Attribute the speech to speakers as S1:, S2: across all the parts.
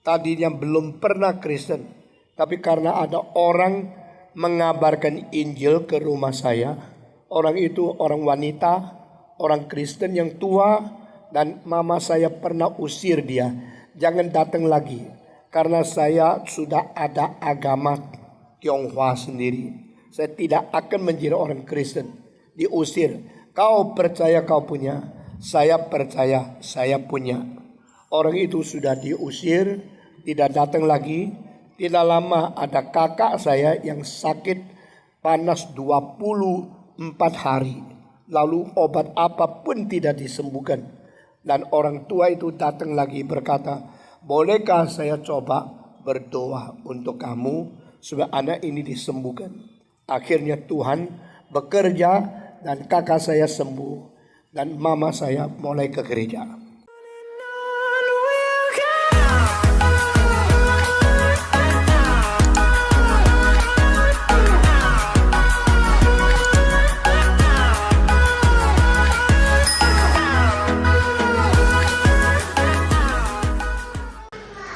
S1: tadinya belum pernah Kristen, tapi karena ada orang mengabarkan Injil ke rumah saya, orang itu orang wanita, orang Kristen yang tua, dan mama saya pernah usir dia, jangan datang lagi, karena saya sudah ada agama Tionghoa sendiri. Saya tidak akan menjadi orang Kristen. Diusir. Kau percaya kau punya, saya percaya saya punya. Orang itu sudah diusir, tidak datang lagi. Tidak lama ada kakak saya yang sakit panas 24 hari. Lalu obat apapun tidak disembuhkan. Dan orang tua itu datang lagi berkata, bolehkah saya coba berdoa untuk kamu supaya anak ini disembuhkan. Akhirnya Tuhan bekerja dan kakak saya sembuh. Dan mama saya mulai ke gereja.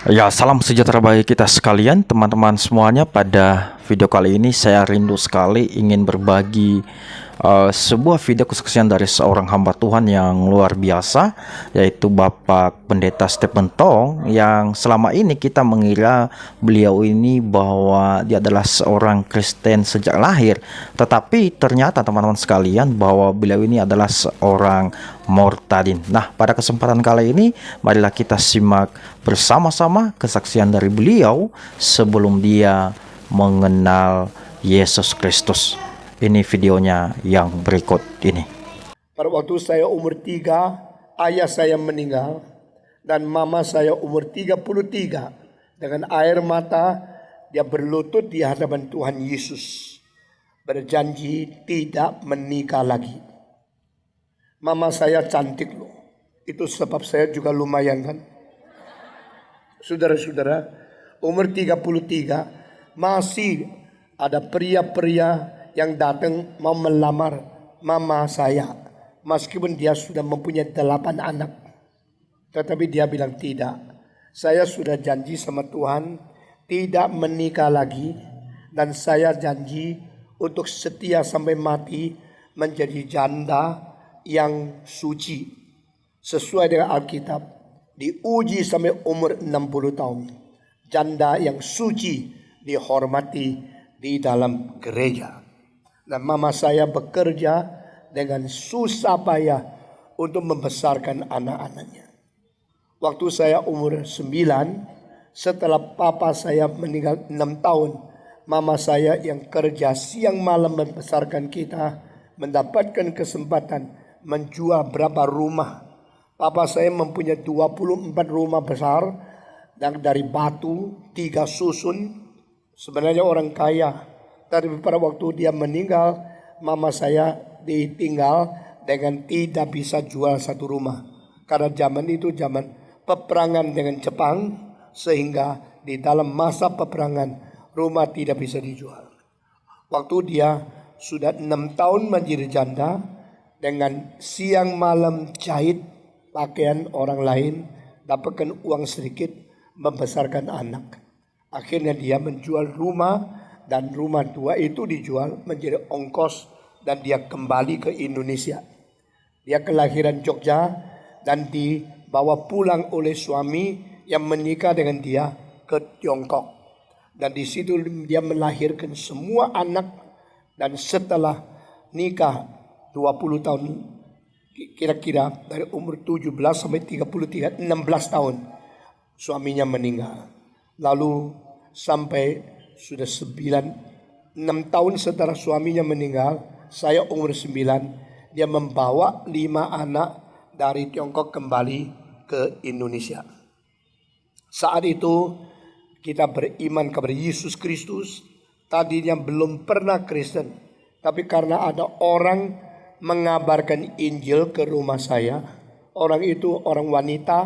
S2: Ya, salam sejahtera bagi kita sekalian, teman-teman semuanya. Pada video kali ini saya rindu sekali ingin berbagi sebuah video kesaksian dari seorang hamba Tuhan yang luar biasa, yaitu Bapak Pendeta Stephen Tong, yang selama ini kita mengira beliau ini bahwa dia adalah seorang Kristen sejak lahir, tetapi ternyata teman-teman sekalian bahwa beliau ini adalah seorang Mortadin. Nah, pada kesempatan kali ini marilah kita simak bersama-sama kesaksian dari beliau sebelum dia mengenal Yesus Kristus. Ini videonya yang berikut ini.
S1: Pada waktu saya umur 3, ayah saya meninggal dan mama saya umur 33. Dengan air mata dia berlutut di hadapan Tuhan Yesus, berjanji tidak menikah lagi. Mama saya cantik loh. Itu sebab saya juga lumayan kan. Saudara-saudara, umur 33 masih ada pria-pria yang datang mau melamar mama saya. Meskipun dia sudah mempunyai 8 anak. Tetapi dia bilang tidak. Saya sudah janji sama Tuhan tidak menikah lagi. Dan saya janji untuk setia sampai mati menjadi janda yang suci. Sesuai dengan Alkitab. Diuji sampai umur 60 tahun. Janda yang suci dihormati di dalam gereja. Dan mama saya bekerja dengan susah payah untuk membesarkan anak-anaknya. Waktu saya umur 9, setelah papa saya meninggal 6 tahun, mama saya yang kerja siang malam membesarkan kita, mendapatkan kesempatan menjual berapa rumah. Papa saya mempunyai 24 rumah besar, dan dari batu 3 susun. Sebenarnya orang kaya. Tapi pada waktu dia meninggal, mama saya ditinggal dengan tidak bisa jual satu rumah. Karena zaman itu zaman peperangan dengan Jepang, sehingga di dalam masa peperangan rumah tidak bisa dijual. Waktu dia sudah 6 tahun menjadi janda, dengan siang malam jahit pakaian orang lain, dapatkan uang sedikit, membesarkan anak. Akhirnya dia menjual rumah. Dan rumah tua itu dijual menjadi ongkos dan dia kembali ke Indonesia. Dia kelahiran Jogja dan dibawa pulang oleh suami yang menikah dengan dia ke Tiongkok. Dan di situ dia melahirkan semua anak. Dan setelah nikah 20 tahun, kira-kira dari umur 17 sampai 33, 16 tahun suaminya meninggal. Lalu sampai sudah 6 tahun setelah suaminya meninggal, saya umur 9, dia membawa 5 anak dari Tiongkok kembali ke Indonesia. Saat itu kita beriman kepada Yesus Kristus, tadinya belum pernah Kristen, tapi karena ada orang mengabarkan Injil ke rumah saya, orang itu orang wanita,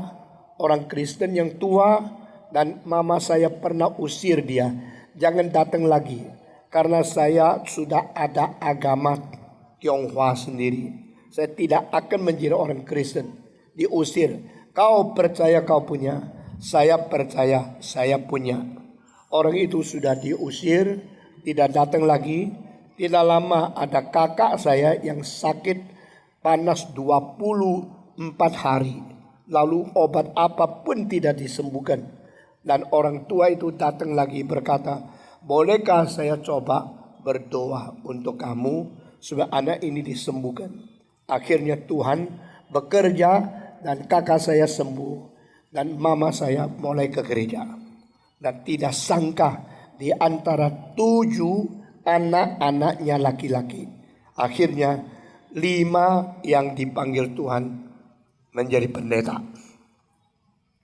S1: orang Kristen yang tua, dan mama saya pernah usir dia. Jangan datang lagi, karena saya sudah ada agama Tionghoa sendiri. Saya tidak akan menjadi orang Kristen. Diusir. Kau percaya kau punya, Saya percaya saya punya. Orang itu sudah diusir, tidak datang lagi. Tidak lama ada kakak saya yang sakit panas 24 hari. Lalu obat apapun tidak disembuhkan. Dan orang tua itu datang lagi berkata, bolehkah saya coba berdoa untuk kamu supaya anak ini disembuhkan. Akhirnya Tuhan bekerja dan kakak saya sembuh. Dan mama saya mulai ke gereja. Dan tidak sangka di antara 7 anak-anaknya laki-laki, akhirnya 5 yang dipanggil Tuhan menjadi pendeta.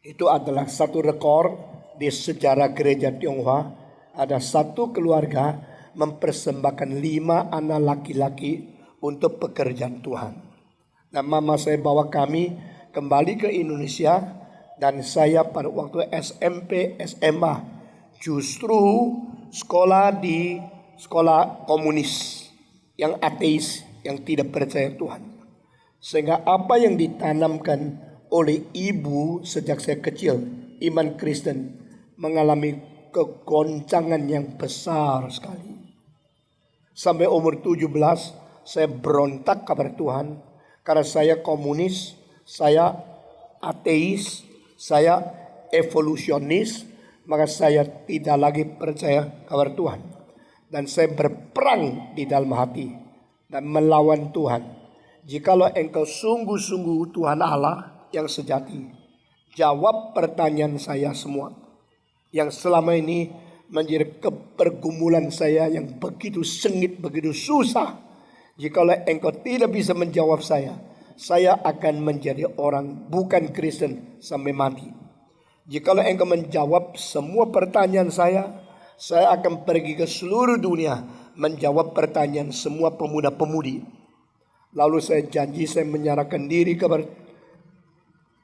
S1: Itu adalah satu rekor di sejarah gereja Tionghoa. Ada satu keluarga mempersembahkan 5 anak laki-laki untuk pekerjaan Tuhan. Dan mama saya bawa kami kembali ke Indonesia. Dan saya pada waktu SMP, SMA justru sekolah di sekolah komunis yang ateis, yang tidak percaya Tuhan. Sehingga apa yang ditanamkan oleh ibu sejak saya kecil, iman Kristen, mengalami kegoncangan yang besar sekali. Sampai umur 17 saya berontak kepada Tuhan karena saya komunis, saya ateis, saya evolusionis, maka saya tidak lagi percaya kepada Tuhan. Dan saya berperang di dalam hati dan melawan Tuhan. Jikalau engkau sungguh-sungguh Tuhan Allah yang sejati, jawab pertanyaan saya semua. Yang selama ini menjadi kepergumulan saya yang begitu sengit, begitu susah. Jikalau engkau tidak bisa menjawab saya akan menjadi orang bukan Kristen sampai mati. Jikalau engkau menjawab semua pertanyaan saya akan pergi ke seluruh dunia menjawab pertanyaan semua pemuda-pemudi. Lalu saya janji saya menyerahkan diri kepada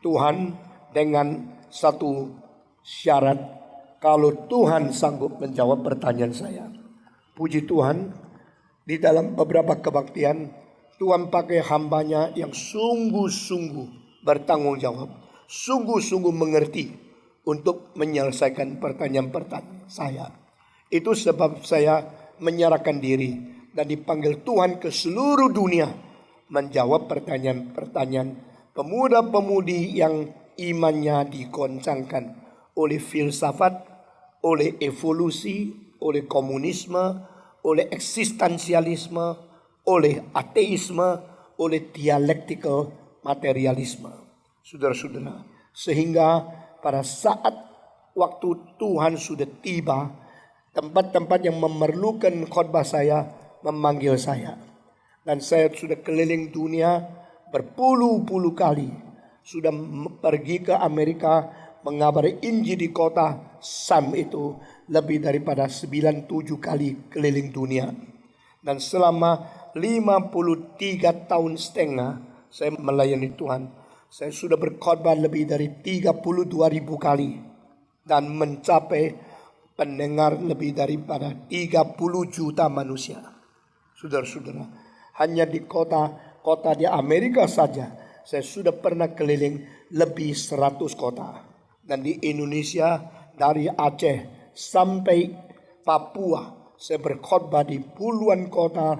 S1: Tuhan dengan satu syarat, kalau Tuhan sanggup menjawab pertanyaan saya. Puji Tuhan, di dalam beberapa kebaktian Tuhan pakai hambanya yang sungguh-sungguh bertanggung jawab, sungguh-sungguh mengerti untuk menyelesaikan pertanyaan-pertanyaan saya. Itu sebab saya menyerahkan diri dan dipanggil Tuhan ke seluruh dunia menjawab pertanyaan-pertanyaan pemuda-pemudi yang imannya digoncangkan oleh filsafat, oleh evolusi, oleh komunisme, oleh eksistensialisme, oleh ateisme, oleh dialektikal materialisme. Saudara-saudara, sehingga pada saat waktu Tuhan sudah tiba, tempat-tempat yang memerlukan khotbah saya memanggil saya. Dan saya sudah keliling dunia berpuluh-puluh kali. Sudah pergi ke Amerika mengabari Injil di kota Sam itu lebih daripada 97 kali keliling dunia. Dan selama 53 tahun setengah saya melayani Tuhan. Saya sudah berkhotbah lebih dari 32.000 kali. Dan mencapai pendengar lebih daripada 30 juta manusia. Saudara-saudara, hanya di kota di Amerika saja saya sudah pernah keliling lebih 100 kota. Dan di Indonesia dari Aceh sampai Papua saya berkhotbah di puluhan kota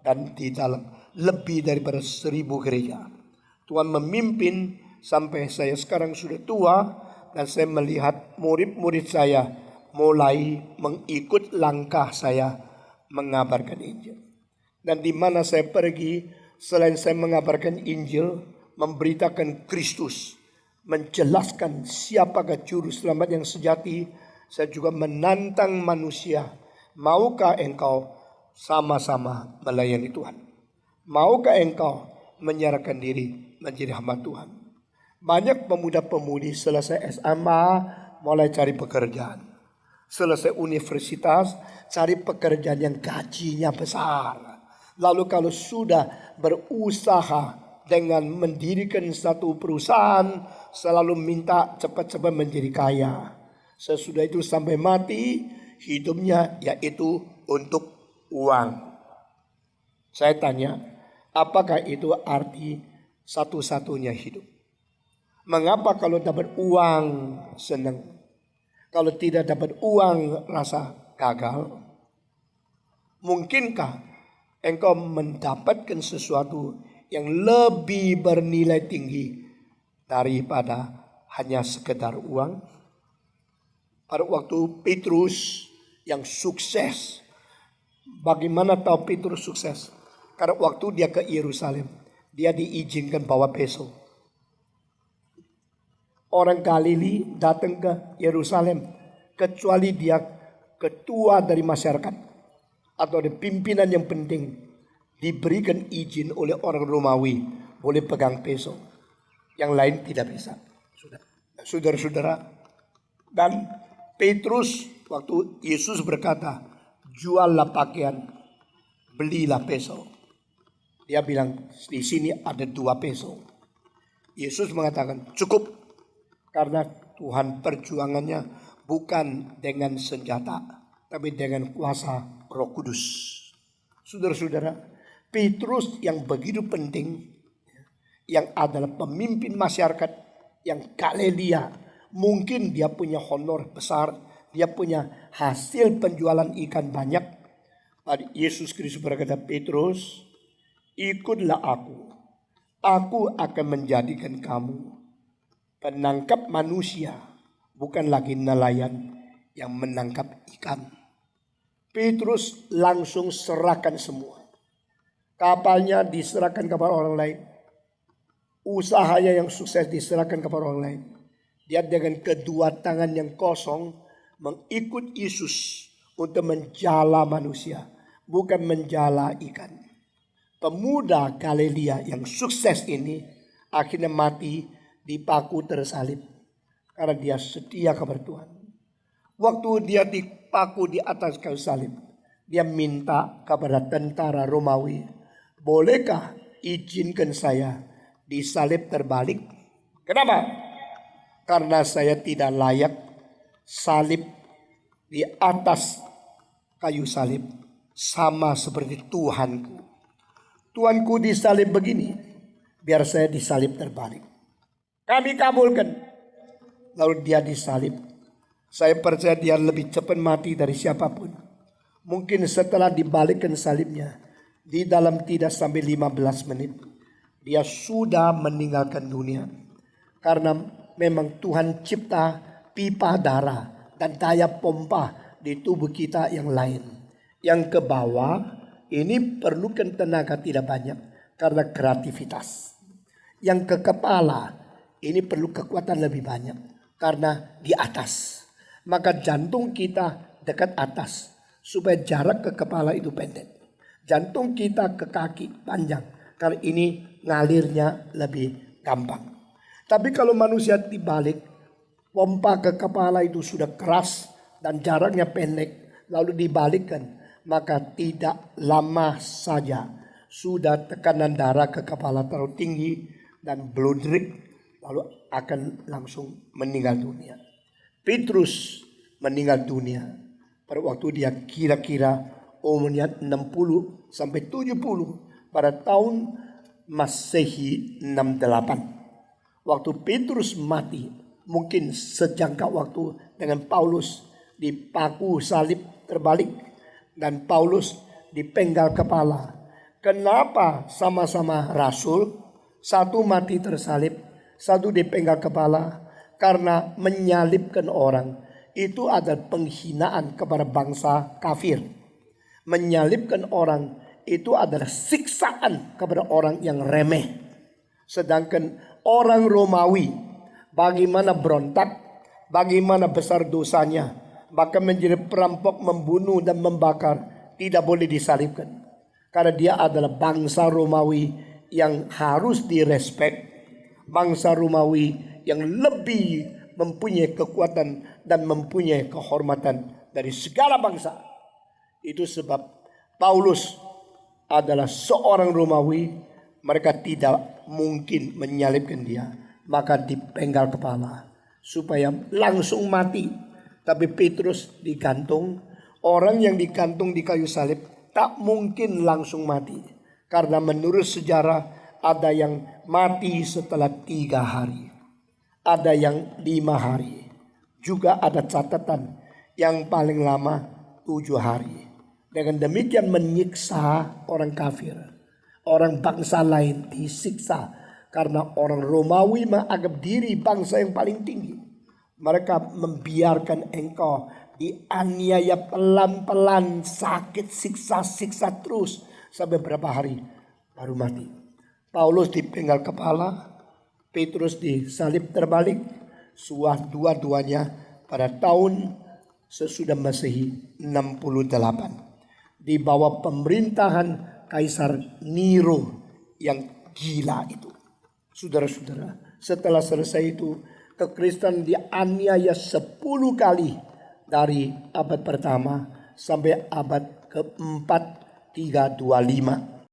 S1: dan di dalam lebih daripada 1.000 gereja. Tuhan memimpin sampai saya sekarang sudah tua dan saya melihat murid-murid saya mulai mengikut langkah saya mengabarkan Injil. Dan di mana saya pergi, selain saya mengabarkan Injil, memberitakan Kristus, menjelaskan siapakah juru selamat yang sejati, saya juga menantang manusia. Maukah engkau sama-sama melayani Tuhan? Maukah engkau menyerahkan diri menjadi hamba Tuhan? Banyak pemuda-pemudi selesai SMA mulai cari pekerjaan. Selesai universitas cari pekerjaan yang gajinya besar. Lalu kalau sudah berusaha dengan mendirikan satu perusahaan, selalu minta cepat-cepat menjadi kaya. Sesudah itu sampai mati, hidupnya yaitu untuk uang. Saya tanya, apakah itu arti satu-satunya hidup? Mengapa kalau dapat uang senang? Kalau tidak dapat uang rasa gagal? Mungkinkah engkau mendapatkan sesuatu yang lebih bernilai tinggi daripada hanya sekedar uang? Pada waktu Petrus yang sukses, bagaimana tahu Petrus sukses? Karena waktu dia ke Yerusalem, dia diizinkan bawa peso. Orang Galili datang ke Yerusalem, kecuali dia ketua dari masyarakat atau ada pimpinan yang penting, diberikan izin oleh orang Romawi boleh pegang peso. Yang lain tidak bisa. Saudara-saudara, dan Petrus waktu Yesus berkata, juallah pakaian, belilah peso. Dia bilang, di sini ada 2 peso. Yesus mengatakan, cukup. Karena Tuhan perjuangannya bukan dengan senjata, tapi dengan kuasa Roh Kudus. Saudara-saudara, Petrus yang begitu penting, yang adalah pemimpin masyarakat yang Galilea, mungkin dia punya honor besar, dia punya hasil penjualan ikan banyak. Yesus Kristus berkata, Petrus, ikutlah aku akan menjadikan kamu penangkap manusia, bukan lagi nelayan yang menangkap ikan. Petrus langsung serahkan semua. Kapalnya diserahkan kepada orang lain. Usahanya yang sukses diserahkan kepada orang lain. Dia dengan kedua tangan yang kosong mengikut Yesus untuk menjala manusia, bukan menjala ikan. Pemuda Galilea yang sukses ini akhirnya mati dipaku tersalib karena dia setia kepada Tuhan. Waktu dia dipaku di atas kayu salib, dia minta kepada tentara Romawi, bolehkah izinkan saya disalib terbalik? Kenapa? Karena saya tidak layak salib di atas kayu salib sama seperti Tuhanku. Tuanku disalib begini, biar saya disalib terbalik. Kami kabulkan. Lalu dia disalib. Saya percaya dia lebih cepat mati dari siapapun. Mungkin setelah dibalikkan salibnya, di dalam tidak sampai 15 menit, dia sudah meninggalkan dunia. Karena memang Tuhan cipta pipa darah dan daya pompa di tubuh kita yang lain. Yang ke bawah, ini perlukan tenaga tidak banyak karena kreativitas. Yang ke kepala, ini perlu kekuatan lebih banyak karena di atas. Maka jantung kita dekat atas supaya jarak ke kepala itu pendek. Jantung kita ke kaki panjang karena ini ngalirnya lebih gampang. Tapi kalau manusia dibalik, pompa ke kepala itu sudah keras dan jaraknya pendek, lalu dibalikkan, maka tidak lama saja sudah tekanan darah ke kepala terlalu tinggi dan blodrik, lalu akan langsung meninggal dunia. Petrus meninggal dunia pada waktu dia kira-kira umurnya 60 sampai 70 pada tahun Masehi 68. Waktu Petrus mati, mungkin sejangka waktu dengan Paulus dipaku salib terbalik dan Paulus dipenggal kepala. Kenapa sama-sama rasul, satu mati tersalib, satu dipenggal kepala? Karena menyalibkan orang itu adalah penghinaan kepada bangsa kafir. Menyalibkan orang itu adalah siksaan kepada orang yang remeh. Sedangkan orang Romawi, bagaimana berontak, bagaimana besar dosanya, bahkan menjadi perampok, membunuh dan membakar, tidak boleh disalibkan. Karena dia adalah bangsa Romawi yang harus direspek. Bangsa Romawi yang lebih mempunyai kekuatan dan mempunyai kehormatan dari segala bangsa. Itu sebab Paulus adalah seorang Romawi, mereka tidak mungkin menyalibkan dia, maka dipenggal kepala supaya langsung mati. Tapi Petrus digantung. Orang yang digantung di kayu salib tak mungkin langsung mati, karena menurut sejarah ada yang mati setelah 3 hari. ada yang 5 hari. Juga ada catatan yang paling lama 7 hari. Dengan demikian menyiksa orang kafir. Orang bangsa lain disiksa karena orang Romawi menganggap diri bangsa yang paling tinggi. Mereka membiarkan engkau dianiaya pelan-pelan, sakit, siksa terus sampai berapa hari baru mati. Paulus dipenggal kepala, Petrus disalib terbalik, dua-duanya pada tahun sesudah Masehi 68. Di bawah pemerintahan Kaisar Nero yang gila itu. Saudara-saudara, setelah selesai itu kekristenan dianiaya 10 kali dari abad pertama sampai abad keempat 325.